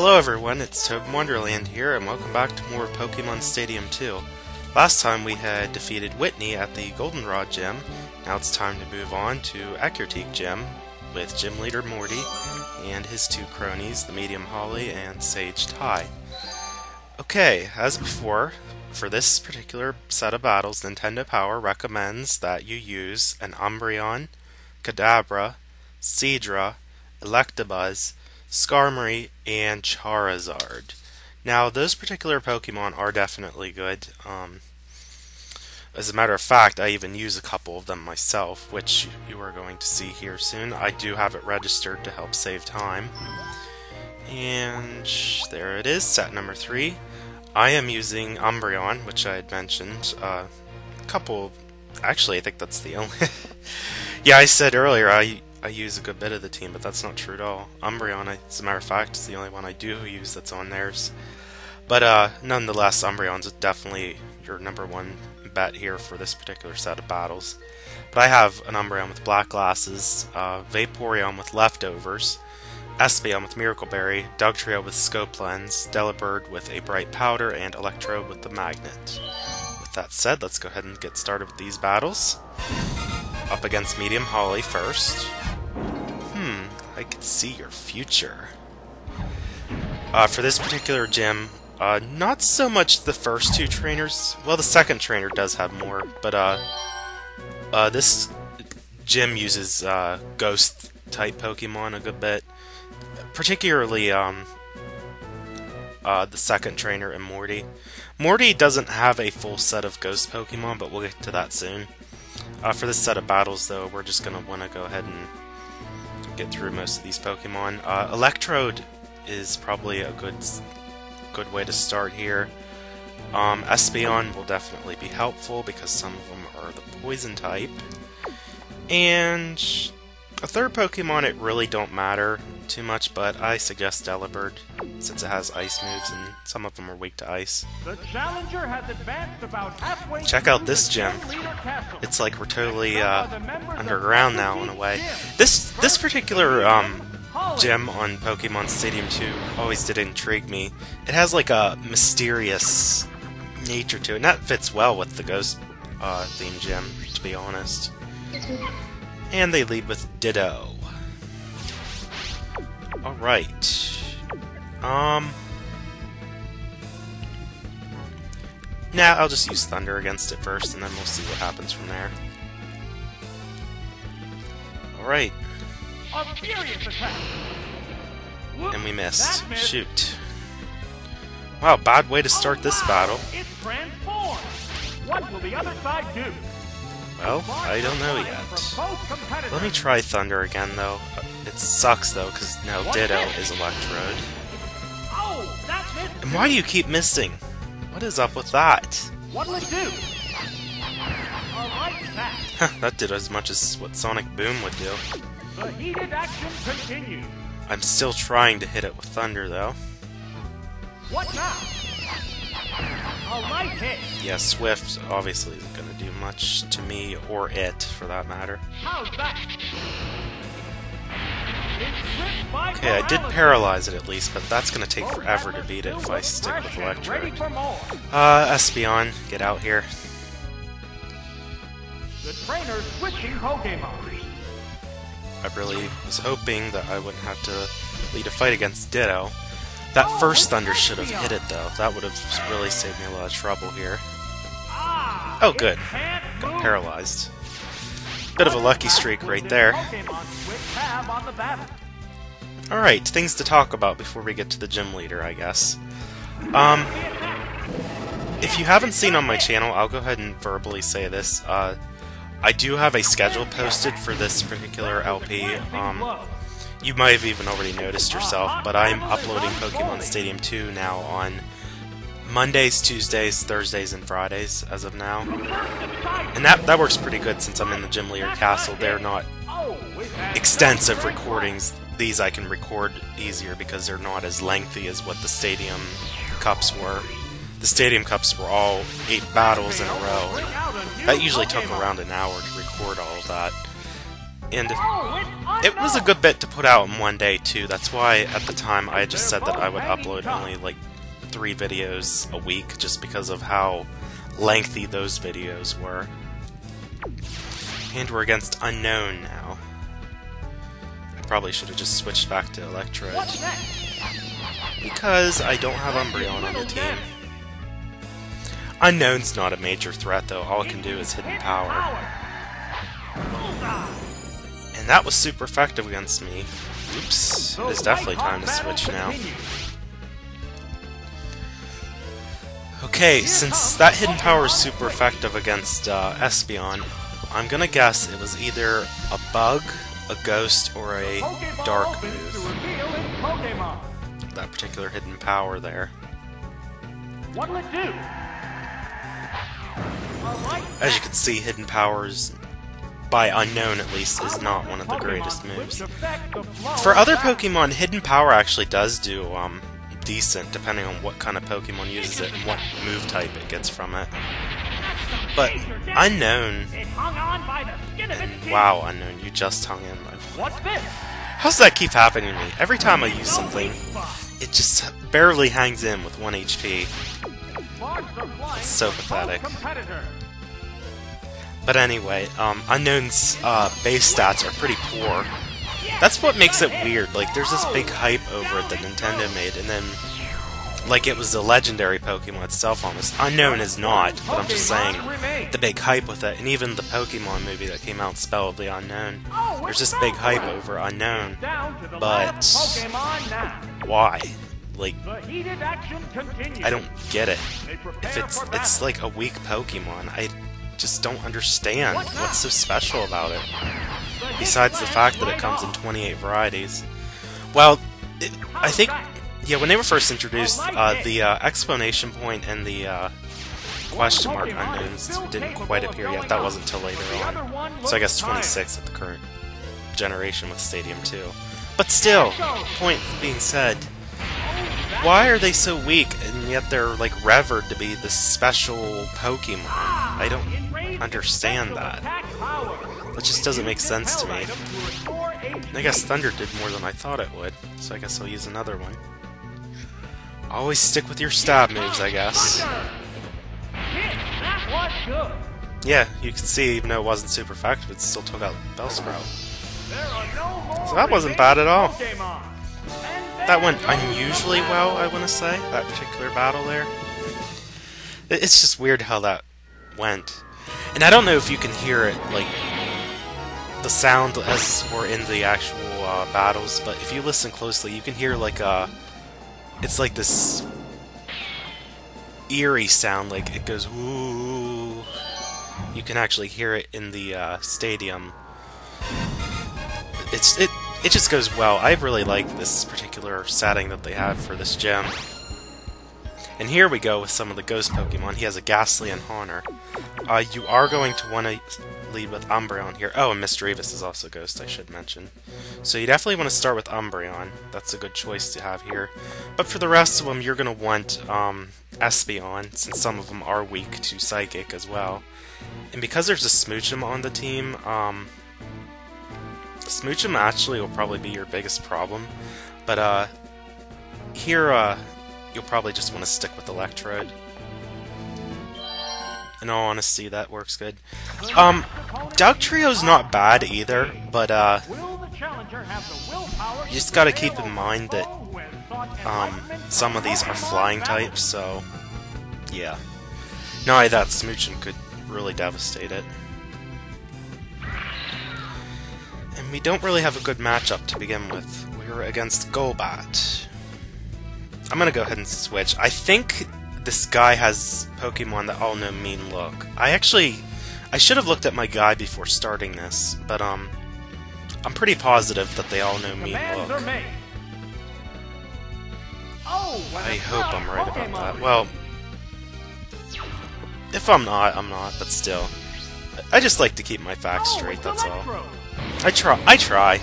Hello everyone, it's ToadinWonderland here, and welcome back to more of Pokemon Stadium 2. Last time we had defeated Whitney at the Goldenrod Gym. Now it's time to move on to Ecruteak Gym with Gym Leader Morty and his two cronies, the Medium Holly and Sage Ty. Okay, as before, for this particular set of battles, Nintendo Power recommends that you use an Umbreon, Kadabra, Seadra, Electabuzz, Skarmory, and Charizard. Now, those particular Pokemon are definitely good. As a matter of fact, I even use a couple of them myself, which you are going to see here soon. I do have it registered to help save time. And there it is, set number 3. I am using Umbreon, which I had mentioned. Actually, I think that's the only... Yeah, I said earlier I use a good bit of the team, but that's not true at all. Umbreon, as a matter of fact, is the only one I do use that's on theirs. But nonetheless, Umbreon's definitely your number one bet here for this particular set of battles. But I have an Umbreon with Black Glasses, Vaporeon with Leftovers, Espeon with Miracle Berry, Dugtrio with Scope Lens, Delibird with a Bright Powder, and Electrode with the Magnet. With that said, let's go ahead and get started with these battles. Up against Medium Holly first. I can see your future. For this particular gym, not so much the first two trainers. Well, the second trainer does have more, but this gym uses ghost-type Pokemon a good bit. Particularly the second trainer and Morty. Morty doesn't have a full set of ghost Pokemon, but we'll get to that soon. For this set of battles, though, we're just going to want to go ahead and get through most of these Pokemon. Electrode is probably a good way to start here. Espeon will definitely be helpful because some of them are the poison type. And a third Pokemon, it really don't matter too much, but I suggest Delibird since it has ice moves and some of them are weak to ice. The challenger has advanced about halfway. Check out this gym. It's like we're totally underground now in a way. This particular gym on Pokemon Stadium 2 always did intrigue me. It has like a mysterious nature to it, and that fits well with the ghost themed gym, to be honest. And they lead with Ditto. Alright. Nah, I'll just use Thunder against it first, and then we'll see what happens from there. Alright. And we missed. Shoot. Wow, bad way to start this battle. What will the other side do? Well, I don't know yet. Let me try Thunder again, though. It sucks, though, because now Ditto is Electrode. And why do you keep missing? What is up with that? What'll it do? That did as much as what Sonic Boom would do. The heated action continues. I'm still trying to hit it with Thunder, though. What now? A light hit. Yeah, Swift obviously isn't going to do much to me, or it, for that matter. How's that? Okay, I did paralyze it at least, but that's going to take forever to beat it if I stick with Electrode. Espeon, get out here. The trainer's switching Pokemon. I really was hoping that I wouldn't have to lead a fight against Ditto. That first Thunder should have hit it, though. That would have really saved me a lot of trouble here. Oh, good. Got paralyzed. Bit of a lucky streak right there. Alright, things to talk about before we get to the gym leader, I guess. If you haven't seen on my channel, I'll go ahead and verbally say this. I do have a schedule posted for this particular LP. You might have even already noticed yourself, but I'm uploading Pokemon Stadium 2 now on Mondays, Tuesdays, Thursdays, and Fridays as of now. And that works pretty good since I'm in the Gym Leader Castle. They're not extensive recordings. These I can record easier because they're not as lengthy as what the Stadium Cups were. The Stadium Cups were all 8 battles in a row. That usually took around an hour to record all of that. And it was a good bit to put out in one day, too. That's why, at the time, I just said that I would upload only, like, 3 videos a week, just because of how lengthy those videos were. And we're against Unknown now. I probably should have just switched back to Electrode. Because I don't have Umbreon on the team. Unknown's not a major threat, though. All it can do is Hidden Power. And that was super effective against me. Oops. It is definitely time to switch now. Okay, since that Hidden Power is super effective against Espeon, I'm gonna guess it was either a bug, a ghost, or a dark move. That particular Hidden Power there. What'll it do? As you can see, Hidden Powers, by Unknown at least, is not one of the greatest moves. For other Pokemon, Hidden Power actually does do decent, depending on what kind of Pokemon uses it and what move type it gets from it. But Unknown... Wow, Unknown, you just hung in. How does that keep happening to me? Every time I use something, it just barely hangs in with 1 HP. It's so pathetic. But anyway, Unknown's base stats are pretty poor. That's what makes it weird. Like, there's this big hype over it that Nintendo made, and then, like, it was a legendary Pokemon itself almost. Unknown is not, but I'm just saying, the big hype with it, and even the Pokemon movie that came out, Spellably Unknown, there's this big hype over Unknown, but why? Like, I don't get it. If it's like a weak Pokemon, I just don't understand what's so special about it. Besides the fact that it comes in 28 varieties. Well, I think, yeah, when they were first introduced, the exclamation point and the question mark unknowns didn't quite appear yet. That wasn't until later on. So I guess 26 at the current generation with Stadium 2. But still, point being said, why are they so weak and yet they're like revered to be this special Pokemon? I don't understand that. That just doesn't make sense to me. I guess Thunder did more than I thought it would, so I guess I'll use another one. Always stick with your stab moves, I guess. Yeah, you can see, even though it wasn't super effective, it still took out Bellsprout. So that wasn't bad at all. That went unusually well, I want to say, that particular battle there. It's just weird how that went. And I don't know if you can hear it, like, the sound as we're in the actual battles, but if you listen closely, you can hear, like, it's like this eerie sound, like, it goes, ooh. You can actually hear it in the stadium. It just goes well. I really like this particular setting that they have for this gym. And here we go with some of the ghost Pokemon. He has a Ghastly and Haunter. You are going to want to lead with Umbreon here. Oh, and Misdreavus is also ghost, I should mention. So you definitely want to start with Umbreon. That's a good choice to have here. But for the rest of them, you're going to want Espeon, since some of them are weak to Psychic as well. And because there's a Smoochum on the team, Smoochum actually will probably be your biggest problem, but here you'll probably just want to stick with Electrode. In all honesty, that works good. Dugtrio's not bad either, but you just gotta keep in mind that some of these are flying types, so yeah. Not only that, Smoochum could really devastate it. And we don't really have a good matchup to begin with. We're against Golbat. I'm gonna go ahead and switch. I think this guy has Pokemon that all know Mean Look. I should have looked at my guide before starting this, but I'm pretty positive that they all know Mean Look. I hope I'm right about that. Well, if I'm not, I'm not, but still. I just like to keep my facts straight, that's all. I try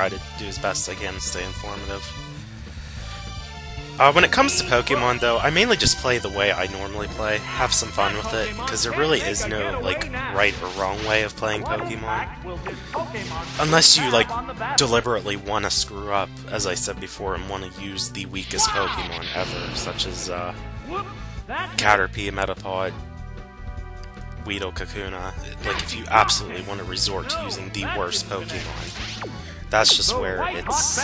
to do as best I can to stay informative. When it comes to Pokemon, though, I mainly just play the way I normally play, have some fun with it, because there really is no, like, right or wrong way of playing Pokemon. Unless you, like, deliberately want to screw up, as I said before, and want to use the weakest Pokemon ever, such as, Caterpie, Metapod, Weedle, Kakuna. Like, if you absolutely want to resort to using the worst Pokemon, that's just where it's,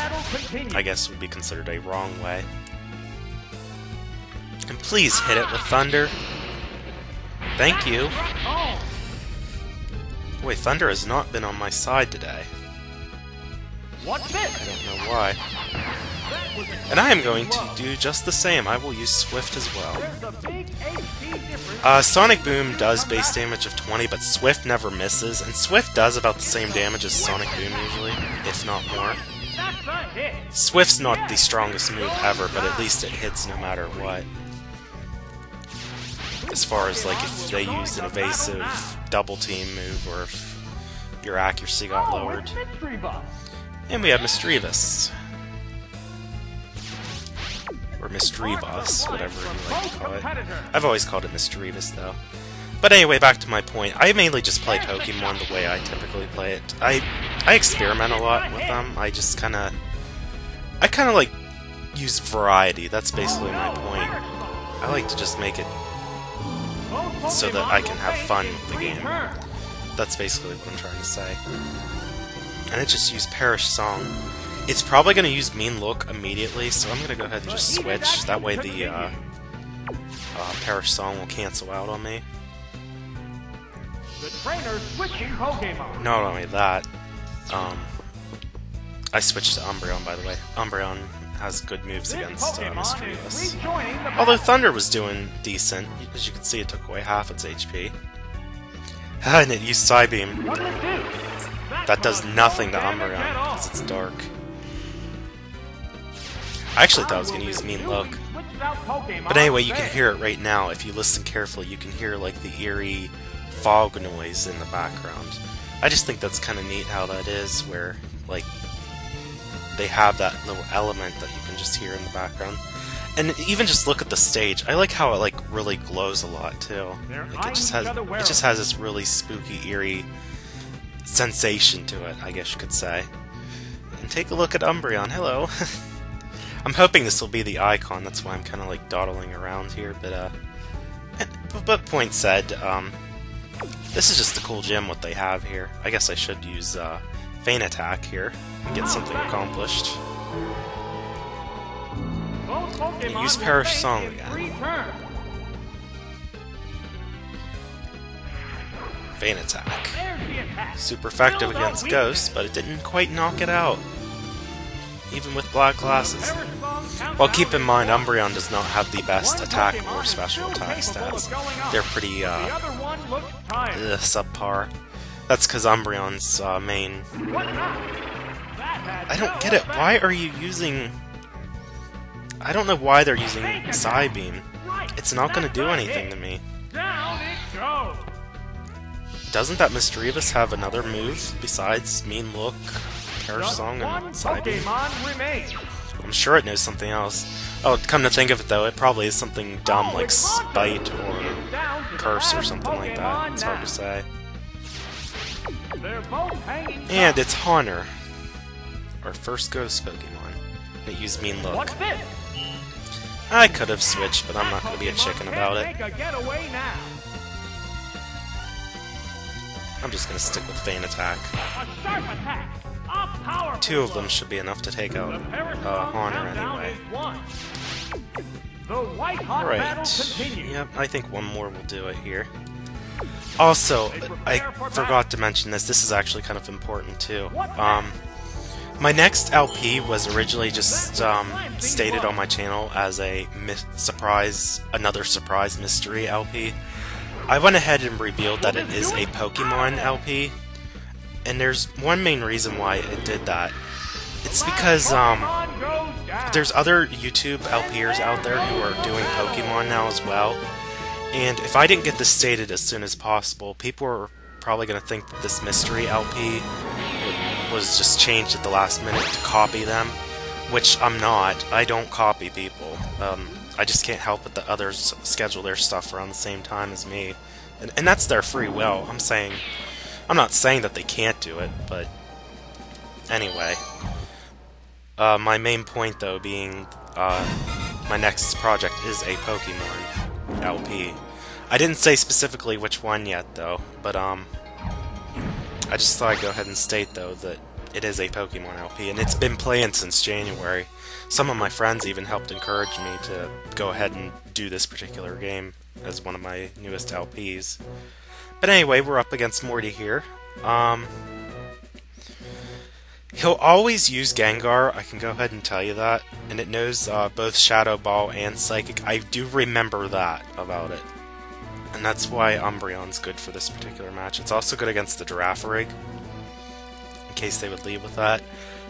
I guess, would be considered a wrong way. And please hit it with Thunder. Thank you. Wait, Thunder has not been on my side today. I don't know why. And I am going to do just the same. I will use Swift as well. Sonic Boom does base damage of 20, but Swift never misses, and Swift does about the same damage as Sonic Boom usually, if not more. Swift's not the strongest move ever, but at least it hits no matter what. As far as, like, if they used an evasive double team move, or if your accuracy got lowered. And we have Misdreavus. Or Misdreavus, whatever you like to call it. I've always called it Misdreavus, though. But anyway, back to my point. I mainly just play Pokemon the way I typically play it. I experiment a lot with them. I kind of like use variety. That's basically my point. I like to just make it so that I can have fun with the game. That's basically what I'm trying to say. And it just used Perish Song. It's probably going to use Mean Look immediately, so I'm going to go ahead and just switch. That way the Perish Song will cancel out on me. Not only that, I switched to Umbreon, by the way. Umbreon has good moves against Misdreavus. Although Thunder was doing decent. As you can see, it took away half its HP. And it used Psybeam. That does nothing to Umbreon, because it's dark. I actually thought I was going to use Mean Look. But anyway, you can hear it right now. If you listen carefully, you can hear like the eerie fog noise in the background. I just think that's kind of neat how that is, where like they have that little element that you can just hear in the background. And even just look at the stage. I like how it like really glows a lot too. Like it just has this really spooky, eerie sensation to it, I guess you could say. And take a look at Umbreon. Hello. I'm hoping this will be the icon. That's why I'm kind of like dawdling around here. But point said, this is just a cool gym what they have here. I guess I should use Feint Attack here and get something accomplished. And use Perish Song again. Feint Attack. Super effective against Ghosts, but it didn't quite knock it out. Even with black glasses. Well, keep in mind, Umbreon does not have the best attack or special attack stats. They're pretty, subpar. That's because Umbreon's, main... I don't get it. Why are you using... I don't know why they're using Psybeam. It's not going to do anything to me. Doesn't that Misdreavus have another move besides Mean Look, Perish Song, and Psybeam? I'm sure it knows something else. Oh, come to think of it though, it probably is something dumb like Spite or Curse or something like that. It's hard to say. And it's Haunter, our first Ghost Pokemon. It used Mean Look. I could have switched, but I'm not going to be a chicken about it. I'm just going to stick with Feint Attack. Two of them should be enough to take out Haunter anyway. Alright. Yep, I think one more will do it here. Also, I forgot to mention this. This is actually kind of important too. My next LP was originally just stated on my channel as a another surprise mystery LP. I went ahead and revealed that it is a Pokemon LP, and there's one main reason why it did that. It's because there's other YouTube LPers out there who are doing Pokemon now as well, and if I didn't get this stated as soon as possible, people are probably going to think that this mystery LP was just changed at the last minute to copy them, which I'm not. I don't copy people. I just can't help but the others schedule their stuff around the same time as me. And that's their free will. I'm not saying that they can't do it, but anyway. My main point, though, being my next project is a Pokemon LP. I didn't say specifically which one yet, though, but I just thought I'd go ahead and state, though, that it is a Pokemon LP, and it's been playing since January. Some of my friends even helped encourage me to go ahead and do this particular game as one of my newest LPs. But anyway, we're up against Morty here. He'll always use Gengar, I can go ahead and tell you that, and it knows both Shadow Ball and Psychic. I do remember that about it. And that's why Umbreon's good for this particular match. It's also good against the Girafarig, in case they would lead with that.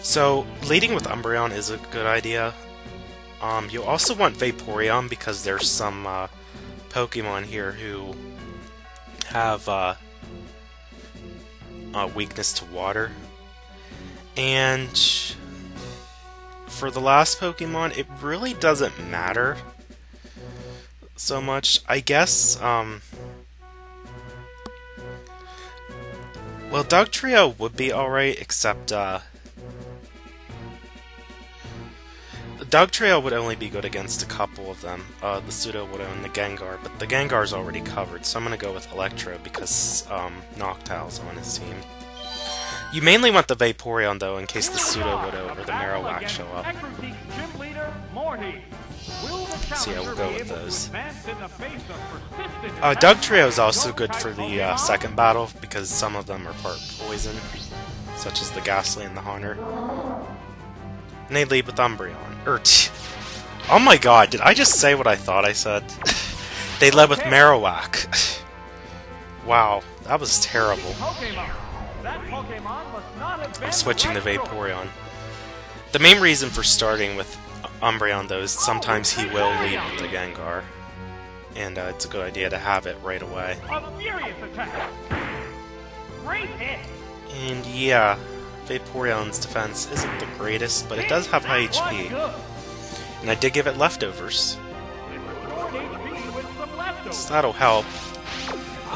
So, leading with Umbreon is a good idea. You also want Vaporeon because there's some Pokemon here who have weakness to water. And for the last Pokemon, it really doesn't matter so much. I guess, well, Dugtrio would be alright, except, Dugtrio would only be good against a couple of them, the Sudowoodo and the Gengar, but the Gengar's already covered, so I'm gonna go with Electro because, Noctowl's on his team. You mainly want the Vaporeon, though, in case the Sudowoodo or the Marowak show up. So yeah, we'll go with those. Dugtrio is also good for the second battle, because some of them are part poison, such as the Ghastly and the Haunter. And they lead with Umbreon. Oh my god, did I just say what I thought I said? They led with Marowak. Wow, that was terrible. I'm switching to Vaporeon. The main reason for starting with Umbreon, though, is sometimes he will lead with the Gengar. And it's a good idea to have it right away. And yeah, Vaporeon's defense isn't the greatest, but it does have high HP. And I did give it leftovers. So that'll help.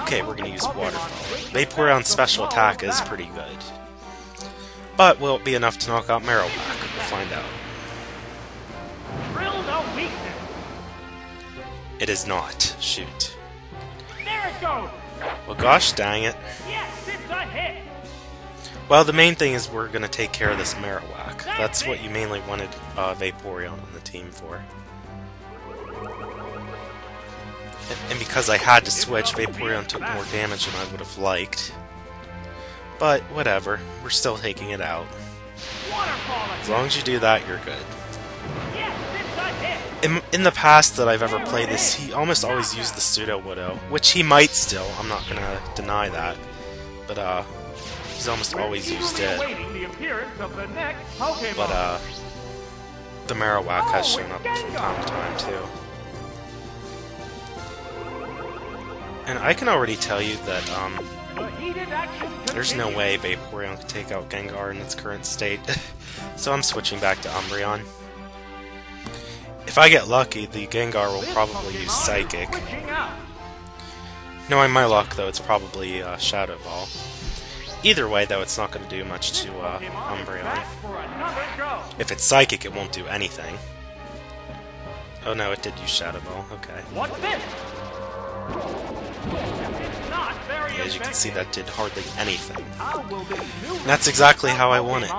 Okay, we're gonna use Waterfall. Vaporeon's special attack is pretty good. But will it be enough to knock out Marowak? We'll find out. It is not. Shoot. There it goes. Well, gosh dang it. Yes, it's a hit. Well, the main thing is we're gonna take care of this Marowak. That's what you mainly wanted Vaporeon on the team for. And because I had to switch, Vaporeon took more damage than I would have liked. But, whatever. We're still taking it out. As long as you do that, you're good. In the past that I've ever played this, he almost always used the Sudowoodo, which he might still, I'm not gonna deny that. But, he's almost always used it. But, the Marowak has shown up from time to time, too. And I can already tell you that, there's no way Vaporeon can take out Gengar in its current state. So I'm switching back to Umbreon. If I get lucky, the Gengar will probably use Psychic. Knowing my luck, though, it's probably Shadow Ball. Either way, though, it's not going to do much to Umbreon. If it's Psychic, it won't do anything. Oh no, it did use Shadow Ball. Okay. What's this? As you can see, that did hardly anything. And that's exactly how I want it.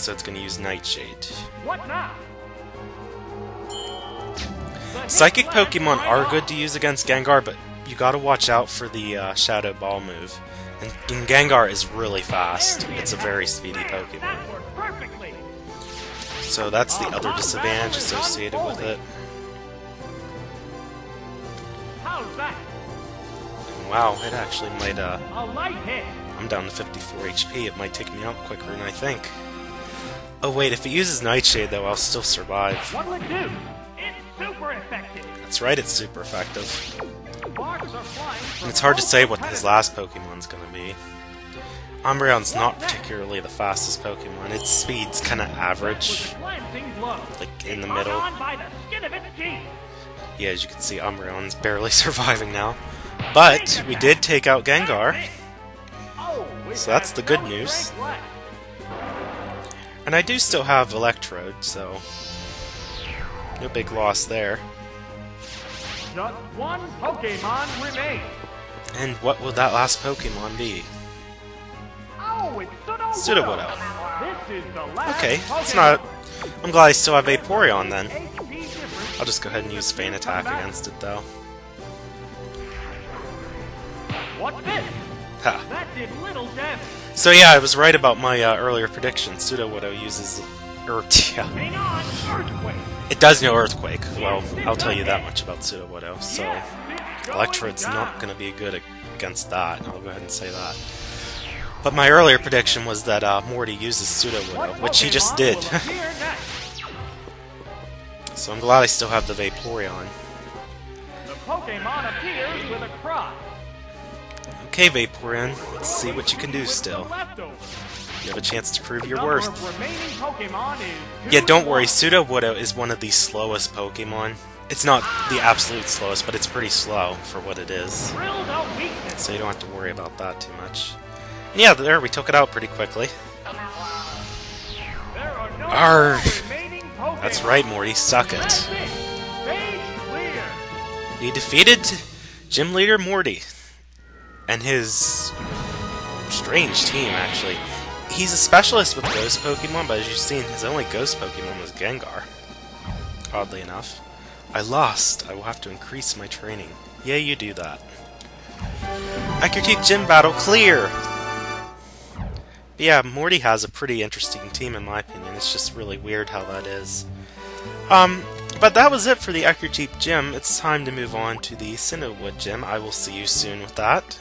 So it's going to use Nightshade. What now? Psychic Pokemon are good to use against Gengar, but you gotta watch out for the Shadow Ball move. And Gengar is really fast. It's a very speedy Pokemon. So that's the other disadvantage associated with it. Wow, it actually might, I'm down to 54 HP. It might take me out quicker than I think. Oh wait, if it uses Nightshade, though, I'll still survive. What'll it do? It's super effective. That's right, it's super effective. And it's hard to say what his last Pokemon's gonna be. Umbreon's not particularly the fastest Pokemon. Its speed's kinda average. low. like in the Hung middle. on by the skin of its teeth. Yeah, as you can see, Umbreon's barely surviving now. But we did take out Gengar, Oh, we so that's have the good no news. strength left. And I do still have Electrode, so no big loss there. Just one Pokemon remains. And what will that last Pokemon be? Oh, it's Sudowoodo. This is the last Okay, Pokemon. it's not... I'm glad I still have Vaporeon then. HP difference. I'll just go ahead and use Feint Attack against it though. What's this? Ha. That did little damage. So yeah, I was right about my earlier prediction. Sudowoodo uses... yeah. Hang on, Earthquake. It does know Earthquake. Well, I'll tell you that much about Sudowoodo, so... Yes, it's going Electrode's down. not going to be good against that. I'll go ahead and say that. But my earlier prediction was that Morty uses Sudowoodo, which he just Pokemon did. will appear next? So I'm glad I still have the Vaporeon. The Pokemon appears with a cry. Okay, Vaporeon, let's see what you can do With still. the leftovers. You have a chance to prove The your number worth. of remaining Pokemon is Yeah, 2 don't to worry, 1. Sudowoodo is one of the slowest Pokemon. It's not the absolute slowest, but it's pretty slow for what it is. Drilled out weakness. So you don't have to worry about that too much. Yeah, there, we took it out pretty quickly. There are no Arrgh. remaining Pokemon. That's right, Morty, suck That's it. it. Stage clear. He defeated Gym Leader Morty and his strange team, actually. He's a specialist with Ghost Pokemon, but as you've seen, his only Ghost Pokemon was Gengar. Oddly enough. I lost. I will have to increase my training. Yeah, you do that. Ecruteak Gym Battle clear! But yeah, Morty has a pretty interesting team in my opinion. It's just really weird how that is. But that was it for the Ecruteak Gym. It's time to move on to the Cinnawood Gym. I will see you soon with that.